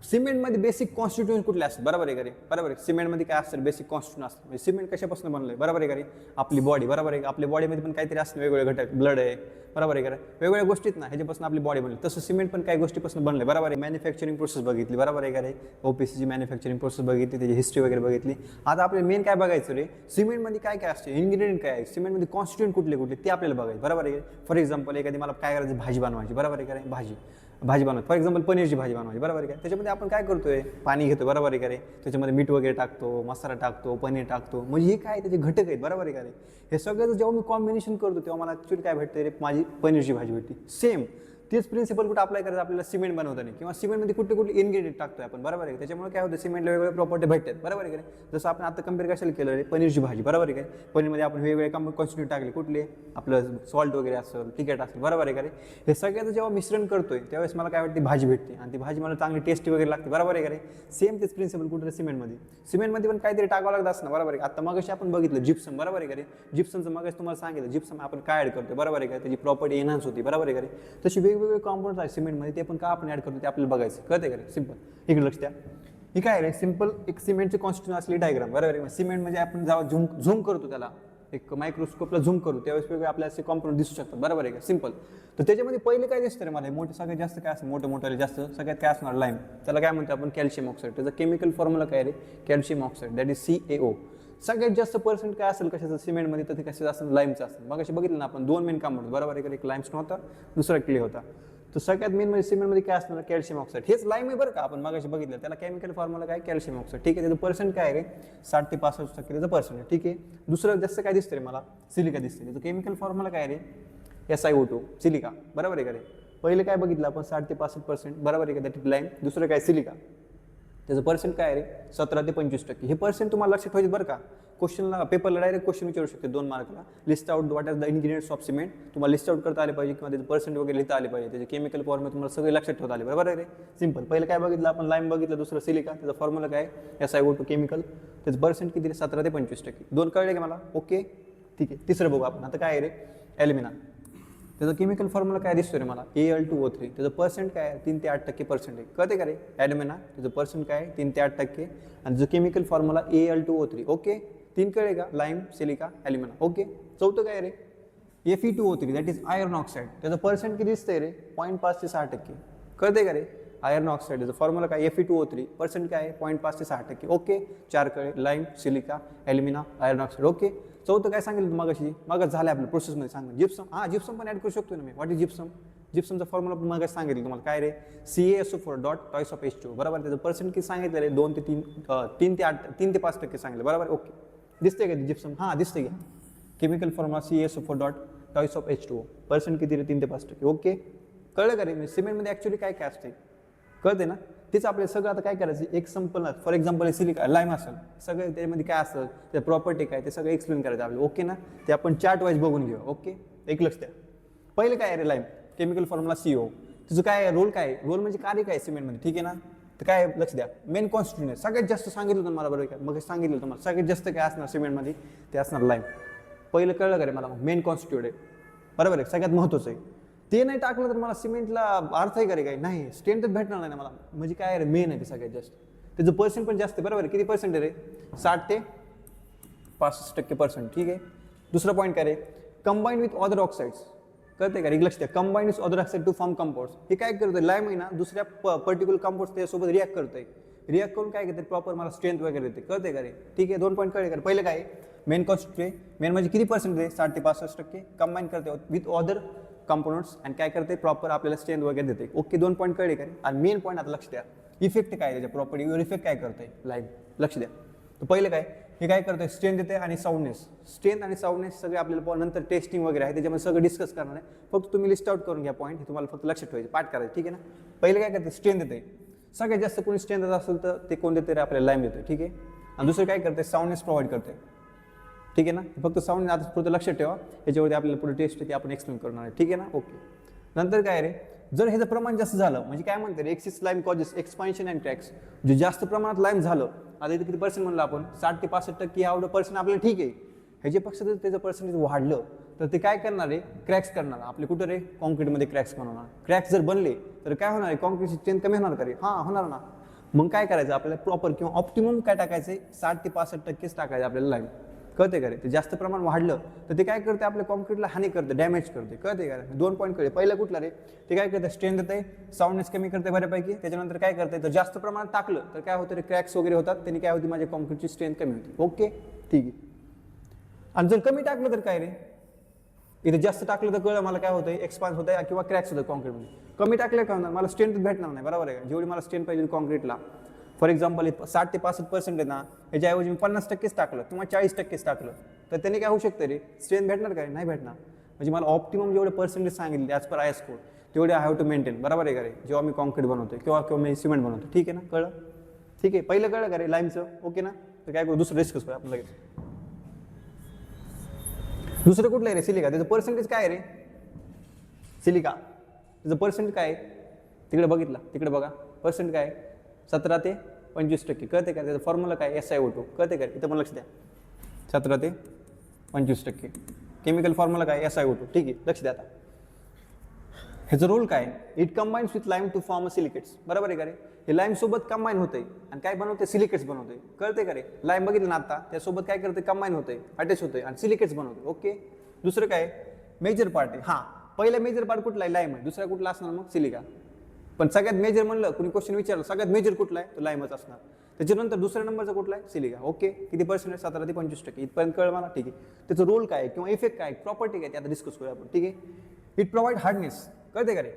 सिमेंटमध्ये बेसिक कॉन्स्टिट्यूएंट कुठले असतात, बरोबर आहे का रे. बरोबर आहे, सिमेंटमध्ये काय असतं, बेसिक कॉन्स्टिट्यूएंट असतं, म्हणजे सिमेंट कशापासून बनलं आहे, बरोबर आहे का रे. आपली बॉडी, बरोबर आहे, आपल्या बॉडीमध्ये पण काहीतरी असतं, वेगवेगळे घटक, ब्लड आहे, बरोबर आहे का रे. वेगवेगळ्या गोष्टीत ना, ह्याच्यापासून आपली बॉडी बनली, तसं सिमेंट पण काही गोष्टीपासून बनलं, बरोबर आहे. मॅन्युफॅक्चरिंग प्रोसेस बघितली, बरोबर आहे का रे. OPCची मॅन्युफॅक्चरिंग प्रोसेस बघितली, त्याची हिस्ट्री वगैरे बघितली. आता आपल्याला मेन काय बघायचं रे, सिमेंटमध्ये काय काय असते, इन्ग्रेडियंट काय आहे, सिमेंटमध्ये कॉन्स्टिट्यूएंट कुठले कुठले ते आपल्याला बघायचं, बरोबर आहे. फॉर एक्झाम्पल, एखादी मला काय करायचं, भाजी बनवायची, बरोबर आहे का रे. भाजी बनवत, फॉर एक्झाम्पल पनीरची भाजी बनवायची, बरोबर आहे का. त्याच्यामध्ये आपण काय करतोय, पाणी घेतो, बरोबर आहे का रे. त्याच्यामध्ये मीठ वगैरे टाकतो, मसाला टाकतो, पनीर टाकतो, म्हणजे हे काय त्याचे घटक आहेत, बरोबर आहे का रे. हे सगळं जेव्हा मी कॉम्बिनेशन करतो तेव्हा मला ॲक्च्युअली काय भेटतं रे, माझी पनीरची भाजी भेटते. सेम तेच प्रिन्सिपल कुठं अप्लाय करायचं आपल्याला, सिमेंट बनवताना किंवा सिमेंटमध्ये कुठे कुठले इन्ग्रेडियंट टाकतोय आपण, बरोबर आहे. त्याच्यामुळे काय होतं, सिमेंटला वेगवेगळे प्रॉपर्टी भेटतात, बरोबर आहे का. जसं आपण आता कम्पेअर कशाला केलं रे, पनीरची भाजी, बरोबर आहे का. पनीरमध्ये आपण वेगवेगळे कॉन्स्टिट्यूट टाकले, कुठले, आपलं सॉल्ट वगैरे असेल, तिखट असेल, बरोबर आहे का रे. हे सगळ्याचं जेव्हा मिश्रण करतोय त्यावेळेस मला काय वाटते, भाजी भेटते, आणि ती भाजी मला चांगली टेस्टी वगैरे लागते, बरोबर आहे का रे. सेम तेच प्रिन्सिपल कुठे, सिमेंटमध्ये पण काहीतरी टाकावं लागतं असं, बरोबर आहे. आता मगाशी आपण बघितलं जिप्सम, बरोबर आहे का रे. जिप्समचं मगाशी तुम्हाला सांगितलं, जिप्सम आपण काय ॲड करतो, बरोबर आहे का, त्याची प्रॉपर्टी एनहान्स होती, बरोबर आहे का रे. तशी वेगवेगळे कॉम्पोनंट्स आहेत सिमेंटमध्ये, ते पण का आपण ॲड करतो ते आपल्याला बघायचं, कळते का रे. सिंपल, इकडे लक्ष द्या. हे काय रे, सिंपल एक सिमेंटचे कॉन्स्टिट्यूएंट असली डायग्राम, बरोबर आहे. सिमेंट म्हणजे आपण जेव्हा झूम करतो, त्याला एक मायक्रोस्कोपला झूम करू त्यावेळेस वेगळे आपल्याला असे कॉम्पोनंट दिसू शकतात, बरोबर आहे का. सिंपल, तर त्याच्यामध्ये पहिले काय दिसतं रे मला, मोठे सगळ्यात जास्त काय असतं, मोठे जास्त सगळ्यात काय असणार, लाईम. त्याला काय म्हणतो आपण, कॅल्शियम ऑक्साईड. त्याचा केमिकल फॉर्म्युला काय रे, calcium oxide, that is CaO. सगळ्यात जास्त पर्सेंट काय असेल कशाचं, सिमेंटमध्ये, तर ते कशाचं असेल, लाईमचं असेल. मग असे बघितलं ना आपण, 2 मेन कंपाऊंड, बरोबर आहे का. एक लाईमस्टोन होता, दुसरा क्ले होता. तर सगळ्यात मेन म्हणजे सिमेंटमध्ये काय असणार, कॅल्शियम ऑक्साईड. हेच लाईम आहे बरं का, आपण मगाशी बघितलं. त्याला केमिकल फॉर्म्युला काय, कॅल्शियम ऑक्साईड, ठीक आहे. त्याचं पर्सेंट काय आहे, 60 ते 65% त्याचं पर्सेंट आहे, ठीक आहे. दुसरं जास्त काय दिसतं रे मला, सिलिका दिसते. त्याचं केमिकल फॉर्म्युला काय रे, SiO2, सिलिका, बरोबर आहे का रे. पहिले काय बघितलं आपण, 60 ते 65%, बरोबर आहे का, दॅट इज लाईम. दुसरं काय, सिलिका. त्याचं पर्सेंट काय रे, 17 ते 25%. हे पर्सेंट तुम्हाला लक्षात ठेवायचे बरं का. क्वेश्चनला, पेपरला डायरेक्ट क्वेश्चन विचारू शकते 2 मार्कला. List out what are the ingredients of cement, तुम्हाला लिस्ट आउट करता आले पाहिजे, किंवा त्याचे पर्सेंट वगैरे लिहिता आले पाहिजे. त्याचे केमिकल फॉर्म्युला तुम्हाला सगळे लक्षात ठेवता आले, बरोबर आहे रे. सिंपल, पहिलं काय बघितलं आपण, लाईम बघितलं, दुसरं सिलिका. त्याचा फॉर्म्युला काय, SiO2 केमिकल. त्याचं पर्सेंट किती रे, 17 ते 25%. 2 कळले का मला, ओके, ठीक आहे. तिसरं बघू आपण आता, काय आहे रे, ॲल्युमिना. त्याचं केमिकल फॉर्म्युला काय दिसतो रे मला, Al2O3. त्याचं पर्सेंट काय आहे, 3 ते 8% पर्सेंट आहे, कळते का रे. ॲल्युमिना, त्याचं पर्सेंट काय आहे, 3 ते 8%. आणि त्याचं केमिकल फॉर्म्युला Al2O3, ओके. 3 कळे का, लाईम, सिलिका, ॲल्युमिना, ओके. चौथं काय रे, Fe2O3, that is iron oxide. त्याचं पर्सेंट किती दिसतंय रे, 0.5 ते 6%, कळते का रे. आयर्न ऑक्साईड, त्याचं फॉर्म्युला काय, Fe2O3, पर्सेंट काय आहे, 0.5 ते 6%, ओके. 4 कळे, lime, silica, ॲल्युमिना, iron oxide, okay. चौथं काय सांगितलं मगाच झालं आपल्या प्रोसेसमध्ये सांगितलं, जिप्सम. हां, जिप्सम पण ॲड करू शकतो ना मी. व्हॉट इज जिप्सम, जिप्समचा फॉर्म्युला पण मगाच सांगितलं तुम्हाला, काय रे, CaSO4.2H2, बरोबर. त्याचं पर्सेंट किती सांगितलं रे, 2 ते 3 ते 5% सांगितलं, बरोबर, ओके. दिसते का जिप्सम, हां दिसते का. केमिकल फॉर्म्युला CaSO4.2H2, पर्सेंट किती रे, 3 ते 5%, ओके. कळलं का रे. सिमेंटमध्ये ॲक्च्युली काय काय असते, कळते ना. तेच आपल्याला सगळं आता काय करायचं, एक संपल, फॉर एक्झाम्पल सिलिका, लाईम असेल, सगळं त्याच्यामध्ये काय असेल, त्या प्रॉपर्टी काय, ते सगळं एक्सप्लेन करायचं आपल्याला, ओके ना. ते आपण चार्ट वाईज बघून घेऊ, ओके. एक लक्ष द्या. पहिलं काय आहे रे, लाईम, केमिकल फॉर्म्युला CO. त्याचं काय रोल, काय रोल म्हणजे कार्य काय सिमेंटमध्ये, ठीक आहे ना. तर काय लक्ष द्या, मेन कॉन्स्टिट्यूएंट सगळ्यात जास्त सांगितलं तुम्हाला, बरोबर काय, मग सांगितलं तुम्हाला सगळ्यात जास्त काय असणार सिमेंटमध्ये, ते असणार लाईम. पहिलं कळलं का रे मला, मेन कॉन्स्टिट्यूएंट आहे, बरोबर आहे, सगळ्यात महत्त्वाचं आहे. ते नाही टाकलं तर मला सिमेंटला अर्थ आहे का रे, काही नाही, स्ट्रेंथच भेटणार नाही ना मला. म्हणजे काय रे, मेन आहे ते सगळ्यात जास्त. त्याचं पर्सेंट पण जास्त आहे, बरोबर आहे. किती पर्सेंट आहे रे? 60 ते 65% ठीक आहे. दुसरा पॉईंट काय रे? कंबाईंड विथ अदर ऑक्साइड्स, कळते का? लक्ष द्या, combined with other oxide to form compounds. हे काय करतोय? लाईम आहे ना दुसऱ्या पर्टिक्युलर कंपाऊंड्स त्याच्यासोबत रिॲक्ट करतोय. रिॲक्ट करून काय करते? प्रॉपर मला स्ट्रेंथ वगैरे देते, कळते का रे? ठीक आहे, 2 पॉईंट कळले का? पहिलं काय? मेन कॉस्ट आहे. मेन म्हणजे किती पर्सेंट आहे? 60 ते 65% कंबाईन करते विथ अदर कंपोनंट्स आणि काय करते? प्रॉपर आपल्याला स्ट्रेंथ वगैरे देते. ओके, 2 पॉईंट कळले का? आणि मेन पॉईंट आता लक्ष द्या, इफेक्ट काय त्याच्या प्रॉपर्टीवर इफेक्ट काय करतोय लाईम, लक्ष द्या. तर पहिलं काय? हे काय करतोय? स्ट्रेंथ देते आणि साऊंडनेस. स्ट्रेंथ आणि साऊंडनेस सगळे आपल्याला नंतर टेस्टिंग वगैरे आहे त्याच्यामध्ये सगळं डिस्कस करणार आहे. फक्त तुम्ही लिस्ट आउट करून घ्या पॉईंट, हे तुम्हाला फक्त लक्षात ठेवायचे, पाठ करायचं, ठीक आहे ना? पहिलं काय करते? स्ट्रेंथ देते. सगळ्यात जास्त कोणी स्ट्रेंथ देत असेल तर ते कोण देते? आपल्याला लाईम देते, ठीक आहे. आणि दुसरं काय करते? साऊंडनेस प्रोव्हाइड करते, ठीक आहे ना? फक्त साऊंड आता पुढे लक्षात ठेवा, याच्यावरती आपल्याला पुढे टेस्ट ते आपण एक्सप्लेन करणार आहे, ठीक आहे ना? ओके. नंतर काय रे? जर ह्याचं प्रमाण जास्त झालं म्हणजे काय म्हणते रे? Excess lime causes expansion and cracks. जे जास्त प्रमाणात लाईम झालं, आता इथे किती पर्सेंट म्हणलं आपण? 60 ते 65% एवढं पर्सेंट आपल्याला ठीक आहे. ह्याच्यापेक्षा जर त्याचं पर्सेंटेज वाढलं तर ते काय करणार आहे? क्रॅक्स करणार आपले. कुठं रे? कॉन्क्रीटमध्ये क्रॅक्स बनवणार. क्रॅक्स जर बनले तर काय होणार आहे? कॉन्क्रीटची स्ट्रेंथ कमी होणार का रे? हां, होणार ना. मग काय करायचं आपल्याला? प्रॉपर किंवा ऑप्टिमम काय टाकायचं? 60 ते 65%च टाकायचं आपल्याला लाईम, कळते का रे? ते जास्त प्रमाण वाढलं तर ते काय करते? आपल्या कॉन्क्रीटला हानी करते, डॅमेज करते, कळते का रे? 2 पॉईंट कळले. पहिलं कुठला रे? ते काय करते? स्ट्रेंथ देते, साऊंडनेस कमी करते बऱ्यापैकी. त्याच्यानंतर काय करते? तर जास्त प्रमाणात टाकलं तर काय होतं रे? क्रॅक्स वगैरे होतात, त्यांनी काय होती? माझ्या कॉन्क्रीटची स्ट्रेंथ कमी होती. ओके, ठीक आहे. आणि जर कमी टाकलं तर काय रे? इथे जास्त टाकलं तर कळलं मला काय होतंय? एक्सपान्स होतंय किंवा क्रॅक्स होतं कॉन्क्रीटमध्ये. कमी टाकलं काय होणार? मला स्ट्रेंथ भेटणार नाही, बरोबर आहे का? जेवढी मला स्ट्रेंथ पाहिजे कॉन्क्रीटला, फॉर एक्झाम्पल 60 ते 65% आहे ना, याच्याऐवजी मी 50%च टाकलं किंवा 40%च टाकलं तर त्यांनी काय होऊ शकतं रे? स्ट्रेंथ भेटणार काय? नाही भेटणार. म्हणजे मला ऑप्टिमम जेवढे पर्सेंटेज सांगितले ॲज पर IS कोड तेवढे आय हॅव टू मेंटेन, बरोबर आहे का रे? जेव्हा मी कॉन्क्रीट बनवतो किंवा मी सिमेंट बनवतो, ठीक आहे ना? कळलं? ठीक आहे, पहिलं कळलं का रे लाईमचं? ओके ना? तर काय करू? दुसरं डिस्कस करूया आपण लगेच. दुसरं कुठलं आहे रे? सिलिका. त्याचं पर्सेंटेज काय आहे रे? सिलिका त्याचं पर्सेंट काय आहे? तिकडे बघितला, तिकडे बघा, पर्सेंट काय आहे? 17 ते 25%, कळते का? त्याचा फॉर्म्युला काय? SiO2, कळते का? इथं पण लक्ष द्या, 17 ते 25%. केमिकल फॉर्म्युला काय? SiO2, ठीक आहे, लक्ष द्या. आता ह्याचं रोल काय? It combines with lime to form silicates, बरोबर आहे का रे? हे लाईम सोबत कंबाईन होते आणि काय बनवते? सिलिकेट्स बनवते, कळते का रे? लाईम बघितलं ना आता, त्यासोबत काय करते? कंबाईन होते, अटॅच होते आणि सिलिकेट्स बनवते. ओके, दुसरं काय? मेजर पार्ट आहे. हां, पहिला मेजर पार्ट कुठला आहे? लाईम आहे. दुसरा कुठला असणार मग? सिलिका. पण सगळ्यात मेजर म्हणलं, कुणी क्वेश्चन विचारलं सगळ्यात मेजर कुठला आहे? तो लाईमच असणार. त्याच्यानंतर दुसऱ्या नंबरचा कुठला आहे? सिलिका. ओके, किती पर्सेंट आहे? 17 ते 25%. इथपर्यंत कळ मला, ठीक आहे. त्याचं रोल काय किंवा इफेक्ट काय, प्रॉपर्टी काय, ते आता डिस्कस करूया आपण, ठीक आहे. इट प्रोव्हाइड हार्डनेस, कळते का रे?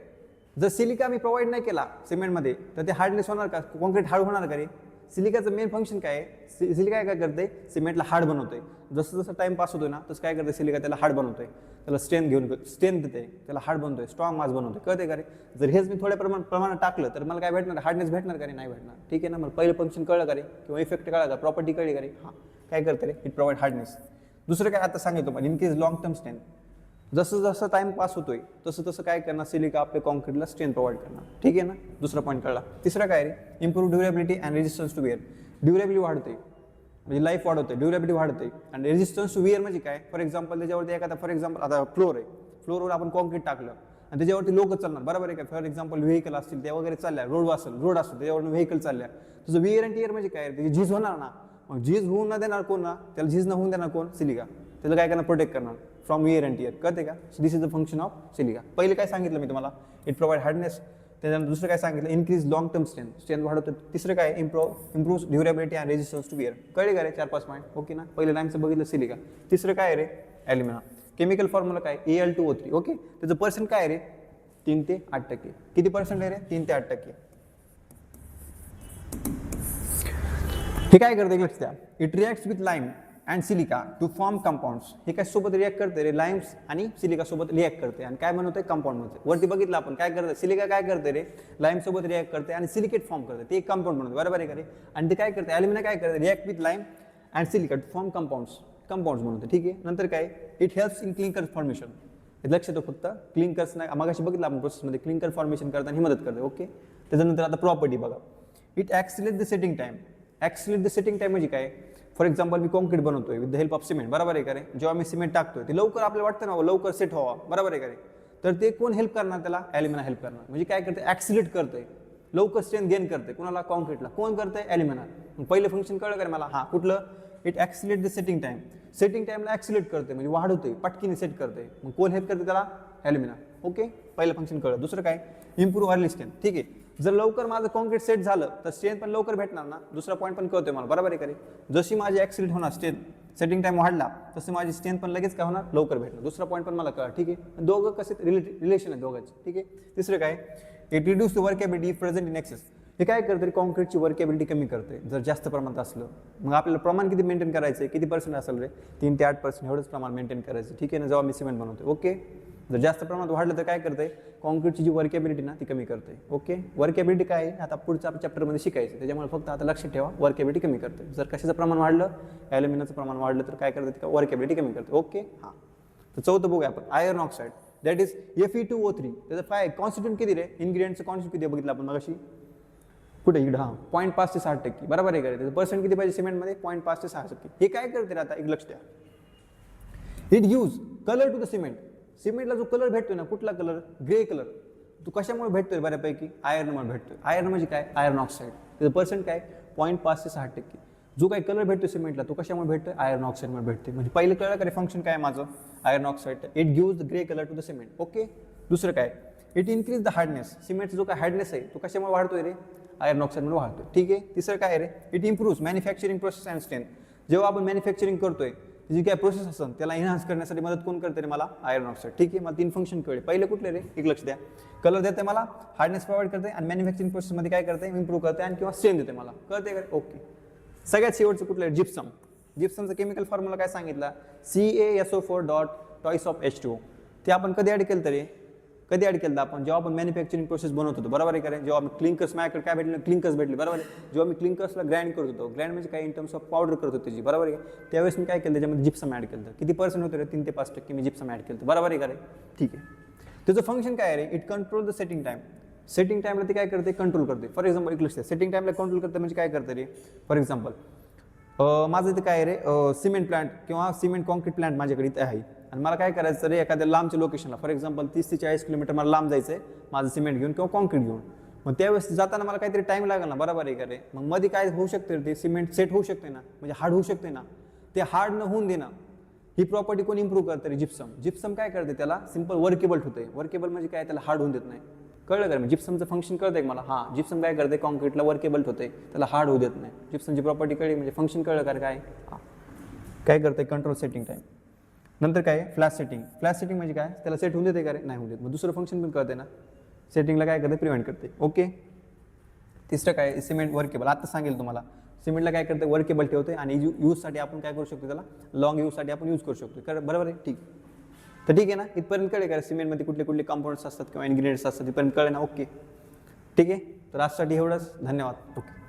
जर सिलिका मी प्रोव्हाइड नाही केला सिमेंटमध्ये तर ते हार्डनेस होणार का? कॉन्क्रीट हार्ड होणार का रे? सिलिकाचं मेन फंक्शन काय आहे? सिलिका काय करते? सिमेंटला हार्ड बनवतोय. जसं जसं टाइम पास होतोय ना तसं काय करते? सिलिका त्याला हार्ड बनवतोय, त्याला स्ट्रेंथ देते, त्याला हार्ड बनवतोय, स्ट्रॉंग मास बनवतोय, कळते का रे? जर हेच मी थोड्या प्रमाणात टाकलं तर मला काय भेटणार? हार्डनेस भेटणार का रे? नाही भेटणार, ठीक आहे ना? मला पहिलं फंक्शन कळलं का रे? किंवा इफेक्ट कळलं का? प्रॉपर्टी कळली का रे? हां, काय करते रे? It provide hardness. दुसरं काय आता सांगितलं मला? In case long term strength. जसं जसं टाइम पास होतोय तसं तसं काय करणार? सिलिका आपल्या कॉन्क्रीटला स्ट्रेंथ प्रोव्हाइड करणार, ठीक आहे ना? दुसरा पॉईंट कळला. तिसरा काय रे? Improve durability and resistance to wear. Durability वाढते म्हणजे लाईफ वाढवते, ड्युरेबिलिटी वाढते. आणि रेजिस्टन्स टू विअर म्हणजे काय? फॉर एक्झाम्पल त्याच्यावरती एखादा, फॉर एक्झाम्पल आता फ्लोर आहे, फ्लोरवर आपण कॉन्क्रीट टाकलं आणि त्याच्यावरती लोक चालणार, बरोबर आहे का? फॉर एक्झाम्पल व्हेकल असतील त्या वगैरे चालल्या, रोड असेल त्याच्यावर व्हेकल चालल्या, तुझं विअर अँड टिअर म्हणजे काय? त्याची झीज होणार ना. मग झीज होऊन न देणार कोण ना? त्याला झीज न होऊन देणार कोण? सिलिका. त्याला काय करणार? प्रोटेक्ट करणार फ्रॉम विअर अँड टिअर, कळते का? This is the function of silica. पहिले काय सांगितलं मी तुम्हाला? It provide hardness. त्याच्यानंतर दुसरं काय सांगितलं? इनक्रीज लॉंग टर्म स्ट्रेंथ वाढवतं. तिसरं काय? Improve durability and resistance to wear. कळले का रे? 4-5 पॉईंट, ओके ना? पहिलं लाईमचं बघितलं सिलिका. तिसरं काय रे? ॲल्युमिना. केमिकल फॉर्म्युला काय? Al2O3, okay. त्याचं पर्सेंट काय रे? 3 ते 8%. किती पर्सेंट आहे रे? 3 ते 8%. हे काय करते? लक्ष द्या. It reacts with lime and silica to form compounds. हे काय सोबत रिॲक्ट करते रे? लाईम्स आणि सिलिका सोबत रिॲक्ट करते आणि काय बनवते? कंपाऊंडमध्ये. वरती बघितलं आपण काय करते? सिलिका काय करते रे? लाईम सोबत रिॲक्ट करते आणि सिलिकेट फॉर्म करते, ते एक कंपाऊंड बनवते, बरोबर आहे का रे? आणि ते काय करते? ॲल्युमिना काय करते? React with lime and silica to form compounds बनवते, ठीक आहे. नंतर काय? It helps in clinker formation. लक्ष देतो फक्त क्लिंकर्स नाही, मगाशी बघितलं आपण प्रोसेसमध्ये क्लिंकर फॉर्मेशन करताना ही मदत करते, ओके. त्याच्यानंतर आता प्रॉपर्टी बघा. It accelerate the setting time. Accelerate the setting time म्हणजे काय? फॉर एक्झाम्पल मी कॉन्क्रीट बनवतोय with the help of cement, बरोबर आहे का रे? जेव्हा मी सिमेंट टाकतोय ते लवकर आपल्याला वाटतं ना लवकर सेट व्हावा, बरोबर आहे का रे? तर ते कोण हेल्प करणार? त्याला ॲल्युमिना हेल्प करणार. म्हणजे काय करते? ॲक्सिलेट करते. लवकर स्ट्रेंथ गेन करते. कोणाला? कॉन्क्रीटला. कोण करते? ॲल्युमिना. मग पहिलं फंक्शन कळलं का मला? हां, कुठलं? It accelerate the setting time. Setting टाईमला ॲक्सिलेट करते म्हणजे वाढवते, पटकीने सेट करते. मग कोण हेल्प करते त्याला? ॲल्युमिना. ओके, पहिलं फंक्शन कळलं. दुसरं काय? Improve early strength. ठीक आहे, जर लवकर माझं कॉन्क्रीट सेट झालं तर स्ट्रेंथ पण लवकर भेटणार ना. दुसरा पॉईंट पण कळतोय मला, बरोबर आहे का रे? जशी माझी ॲक्सिलेट होणार स्ट्रेंथ, सेटिंग टाईम वाढला तसं माझी स्ट्रेंथ पण लगेच काय होणार? लवकर भेटणार. दुसरा पॉईंट पण मला कळा. ठीक आहे, दोघं कसे रिलेशन आहे दोघांचे. ठीक आहे, तिसरं काय? It reduce the workability present in excess. हे काय करते? कॉन्क्रीटची वर्केबिलिटी कमी करते जर जास्त प्रमाणात असलं. मग आपल्याला प्रमाण किती मेंटेन करायचं आहे? किती पर्सेंट असेल रे? 3 ते 8% एवढंच प्रमाण मेंटेन करायचं. ठीक आहे ना, जेव्हा मी सिमेंट बनवतो. ओके, जर जास्त प्रमाणात वाढलं तर काय करते? कॉन्क्रीटची जी वर्केबिलिटी ना ती कमी करते. ओके, वर्केबिलिटी काय आहे आता पुढच्या चॅप्टरमध्ये शिकायचं, त्याच्यामुळे फक्त आता लक्षात ठेवा, वर्केबिलिटी कमी करते. जर कशाचं प्रमाण वाढलं, ॲल्युमिनाचं प्रमाण वाढलं तर काय करते? वर्केबिलिटी कमी करते. ओके, हां. तर चौथं बघूया आपण, iron oxide, that is Fe2O3. त्याचं काय कॉन्स्टिट्यूट किती रे? इन्ग्रेडियंटचं कॉन्स्टिट्यूट किती बघितलं आपण मगाशी? कुठे? इकडं. हां, 0.5 ते 60%. बरोबर आहे का? त्याचं पर्सेंट किती पाहिजे सिमेंटमध्ये? 0.5 ते 60%. हे काय करते रे आता? एक लक्ष द्या. It gives colour to the cement. सिमेंटला जो कलर भेटतोय ना, कुठला कलर? Grey colour. तो कशामुळे भेटतोय बऱ्यापैकी? आयर्नमुळे भेटतोय. आयर्न म्हणजे काय? Iron oxide. त्याचं पर्सेंट काय? 0.5 ते 60%. जो काही कलर भेटतो सिमेंटला तो कशामुळे भेटतोय? आयर्न ऑक्साईडमुळे भेटते. म्हणजे पहिलं कळलं का रे फंक्शन काय माझं? Iron oxide. It gives the grey colour to the cement. Okay, दुसरं काय? It increase the hardness. सिमेंटचा जो काय हार्डनेस आहे तो कशामुळे वाढतोय रे? आयर्न ऑक्साईडमुळे वाढतोय. ठीक आहे, तिसरं काय रे? It improves manufacturing process and strength. जेव्हा आपण मॅन्युफॅक्चरिंग करतोय जी काय प्रोसेस असेल त्याला एनहान्स करण्यासाठी मदत कोण करते रे? मला आयर्न ऑक्साईड. ठीक आहे, मला 3 फंक्शन कळले. पहिले कुठले रे? एक लक्ष द्या. कलर देते मला, हार्डनेस प्रोव्हाइड करते आणि मॅन्युफॅक्चरिंग प्रोसेसमध्ये काय करते? इम्प्रूव्ह करते आणि किंवा स्ट्रेंथ देते मला. कळते का? ओके, सगळ्यात शेवटचं कुठलं आहे? जिप्सम. जिप्समचा केमिकल फॉर्म्युला काय सांगितला? CaSO4 toys of H2O. ते आपण कधी ॲड केलं तरी? कधी ॲड केलं आपण? जेव्हा आपण मॅन्युफॅक्चरिंग प्रोसेस बनवत होतो, बरोबर आहे का रे? जेव्हा मी क्लिंकर्स, माझ्याकडे काय भेटलं? क्लिंकर्स भेटले, बरोबर आहे. जेव्हा मी क्लिंकर्सला ग्राइंड करत होतो, ग्राइंड म्हणजे काय? इन टर्म्स ऑफ पावडर करत होतो त्याची, बरोबर आहे. त्यावेळेस मी काय केलं? त्याच्यामध्ये जिप्सम ॲड केलं. किती पर्सेंट होतं रे? 3 ते 5% मी जिप्सम ॲड केलं, बरोबर आहे का रे? ठीक आहे, त्याचं फंक्शन काय आहे रे? It control the setting time. Setting टाईमला ते काय करते? कंट्रोल करते. फॉर एक्झाम्पल एक लक्ष द्या, सेटिंग टाईमला कंट्रोल करते म्हणजे काय करते रे? फॉर एक्झाम्पल माझं इथे काय रे? सिमेंट प्लांट किंवा सिमेंट कॉन्क्रीट प्लांट माझ्याकडे इथे आहे आणि मला काय करायचं रे? एखाद्या लांबच्या लोकेशनला, फॉर एक्झाम्पल 30 ते 40 किलोमीटर मला लांब जायचं आहे माझं सिमेंट घेऊन किंवा कॉन्क्रीट घेऊन. मग त्यावेळेस जाताना मला काहीतरी टाईम लागेल ना, बरोबर आहे का रे? मग मध्ये काय होऊ शकते? ते सिमेंट सेट होऊ शकते ना, म्हणजे हार्ड होऊ शकते ना. ते हार्ड न होऊन देणं ही प्रॉपर्टी कोण इम्प्रूव्ह करते रे? जिप्सम. जिप्सम काय करते? त्याला सिंपल वर्केबल होते. वर्केबल म्हणजे काय? त्याला हार्ड होऊन देत नाही. कळलं का? जिप्समचं फंक्शन कळतं आहे मला. हां, जिप्सम काय करते? कॉन्क्रीटला वर्केबल होते, त्याला हार्ड होऊ देत नाही. जिप्समची प्रॉपर्टी कळली म्हणजे फंक्शन कळलं का काय? हां, काय करते? Control setting time. नंतर काय? Flash setting. फ्लॅश सेटिंग म्हणजे काय? त्याला सेट होऊन देते का रे? नाही होऊन देत. मग दुसरं फंक्शन पण कळते ना, सेटिंगला काय करते? प्रिव्हेंट करते. ओके, तिसरं काय? Cement workable. आता सांगेल तुम्हाला. सिमेंटला काय करते? वर्केबल ठेवते आणि यूजसाठी आपण काय करू शकतो? त्याला लॉंग यूजसाठी आपण यूज करू शकतो. बरोबर आहे? ठीक. तर ठीक आहे ना, इथपर्यंत कळले का? सिमेंटमध्ये कुठले कुठले कंपाऊंड्स असतात किंवा इन्ग्रेडियंट्स असतात इथपर्यंत कळले ना? ओके, ठीक आहे. तर आजसाठी एवढंच. धन्यवाद. ओके.